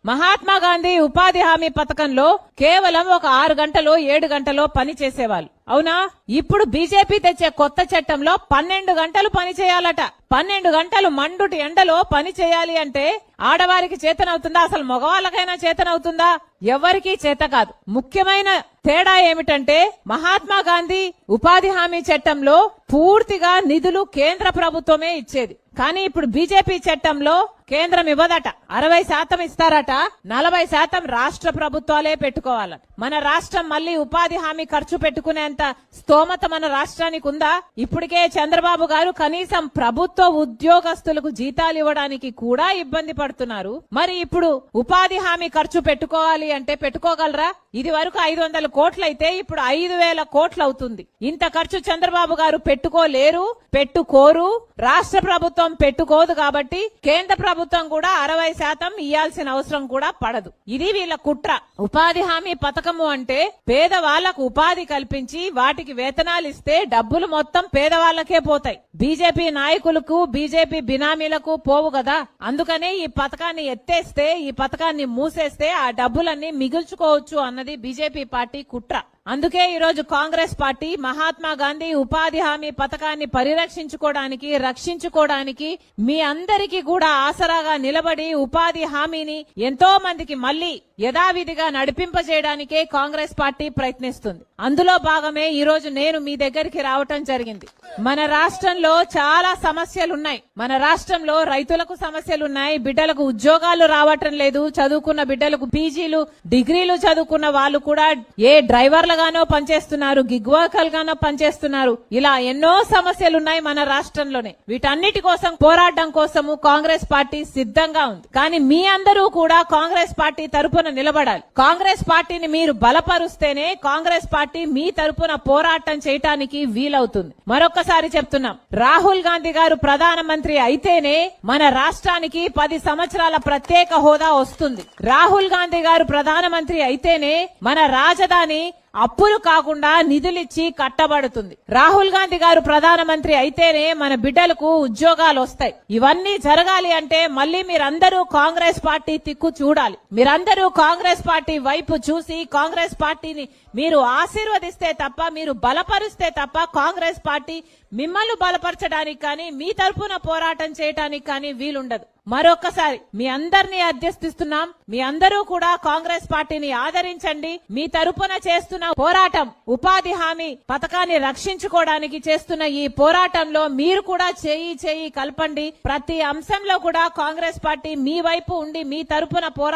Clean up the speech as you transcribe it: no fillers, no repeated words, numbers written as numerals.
మహాత్మా గాంధీ ఉపాధి హామీ పథకంలో కేవలం ఒక 6 గంటలో 7 గంటలో పని చేసేవాళ్ళు, అవునా? ఇప్పుడు బీజేపీ తెచ్చే కొత్త చట్టంలో 12 గంటలు పని చేయాలట. 12 గంటలు మండుటి ఎండలో పని చేయాలి అంటే ఆడవారికి చేతనవుతుందా? అసలు మగవాళ్ళకైనా చేతనవుతుందా? ఎవరికీ చేత కాదు. ముఖ్యమైన తేడా ఏమిటంటే మహాత్మా గాంధీ ఉపాధి హామీ చట్టంలో పూర్తిగా నిధులు కేంద్ర ప్రభుత్వమే ఇచ్చేది. కానీ ఇప్పుడు బీజేపీ చట్టంలో కేంద్రం ఇవ్వదట, 60% ఇస్తారట, 40% రాష్ట్ర ప్రభుత్వాలే పెట్టుకోవాలట. మన రాష్ట్రం మళ్ళీ ఉపాధి హామీ ఖర్చు పెట్టుకునేంత స్తోమత మన రాష్ట్రానికి ఉందా? ఇప్పటికే చంద్రబాబు గారు కనీసం ప్రభుత్వ ఉద్యోగస్తులకు జీతాలు ఇవ్వడానికి కూడా ఇబ్బంది పడుతున్నారు. మరి ఇప్పుడు ఉపాధి హామీ ఖర్చు పెట్టుకోవాలి అంటే పెట్టుకోగలరా? ఇది వరకు 500 కోట్లు అయితే ఇప్పుడు 5,000 కోట్లు అవుతుంది. ఇంత ఖర్చు చంద్రబాబు గారు పెట్టుకోలేరు, పెట్టుకోరు. రాష్ట్ర ప్రభుత్వం పెట్టుకోదు కాబట్టి కేంద్ర ప్రభుత్వం కూడా 60% ఇయ్యాల్సిన అవసరం కూడా పడదు. ఇది వీళ్ళ కుట్ర. ఉపాధి హామీ పథకము అంటే పేదవాళ్లకు ఉపాధి కల్పించి వాటికి వేతనాలు ఇస్తే డబ్బులు మొత్తం పేదవాళ్లకే పోతాయి. బీజేపీ నాయకులకు, బీజేపీ బినామీలకు పోవు కదా. అందుకనే ఈ పథకాన్ని ఎత్తేస్తే, ఈ పథకాన్ని మూసేస్తే ఆ డబ్బులన్నీ మిగుల్చుకోవచ్చు అన్నది బీజేపీ పార్టీ కుట్ర. అందుకే ఈరోజు కాంగ్రెస్ పార్టీ మహాత్మా గాంధీ ఉపాధి హామీ పథకాన్ని పరిరక్షించుకోవడానికి, రక్షించుకోవడానికి మీ అందరికీ కూడా ఆసరాగా నిలబడి ఉపాధి హామీని ఎంతో మందికి మళ్లీ యథావిధిగా నడిపింపజేయడానికే కాంగ్రెస్ పార్టీ ప్రయత్నిస్తుంది. అందులో భాగమే ఈ రోజు నేను మీ దగ్గరికి రావటం జరిగింది. మన రాష్ట్రంలో చాలా సమస్యలున్నాయి. మన రాష్ట్రంలో రైతులకు సమస్యలున్నాయి, బిడ్డలకు ఉద్యోగాలు రావటం లేదు, చదువుకున్న బిడ్డలకు పీజీలు, డిగ్రీలు చదువుకున్న వాళ్ళు కూడా ఏ డ్రైవర్లుగానో పనిచేస్తున్నారు, గిగ్ వర్కర్ గానో పనిచేస్తున్నారు. ఇలా ఎన్నో సమస్యలున్నాయి మన రాష్ట్రంలోనే. వీటన్నిటి కోసం పోరాటం కోసము కాంగ్రెస్ పార్టీ సిద్ధంగా ఉంది. కానీ మీ అందరూ కూడా కాంగ్రెస్ పార్టీ తరపున నిలబడాలి. కాంగ్రెస్ పార్టీని మీరు బలపరుస్తేనే కాంగ్రెస్ పార్టీ మీ తరపున పోరాటం చేయటానికి వీలవుతుంది. మరొకసారి చెప్తున్నాం, రాహుల్ గాంధీ గారు ప్రధానమంత్రి అయితేనే మన రాష్ట్రానికి 10 సంవత్సరాల ప్రత్యేక హోదా వస్తుంది. రాహుల్ గాంధీ గారు ప్రధానమంత్రి అయితేనే మన రాజధాని అప్పులు కాకుండా నిధులిచ్చి కట్టబడుతుంది. రాహుల్ గాంధీ గారు ప్రధానమంత్రి అయితేనే మన బిడ్డలకు ఉద్యోగాలు వస్తాయి. ఇవన్నీ జరగాలి అంటే మళ్ళీ మీరందరూ కాంగ్రెస్ పార్టీ తిక్కు చూడాలి. మీరందరూ కాంగ్రెస్ పార్టీ వైపు చూసి కాంగ్రెస్ పార్టీని మీరు ఆశీర్వదిస్తే తప్ప, మీరు బలపరిస్తే తప్ప కాంగ్రెస్ పార్టీ మిమ్మల్ని బలపరచడానికి కానీ, మీ తరపున పోరాటం చేయడానికి కానీ వీలుండదు. మరొకసారి మీ అందరినీ అధ్యస్థిస్తున్నాం. మీ అందరూ కూడా కాంగ్రెస్ పార్టీని ఆదరించండి. మీ తరపున చేస్తున్న పోరాటం, ఉపాధి హామీ పథకాన్ని రక్షించుకోవడానికి చేస్తున్న ఈ పోరాటంలో మీరు కూడా చేయి కలపండి. ప్రతి అంశంలో కూడా కాంగ్రెస్ పార్టీ మీ వైపు ఉండి మీ తరపున పోరాటం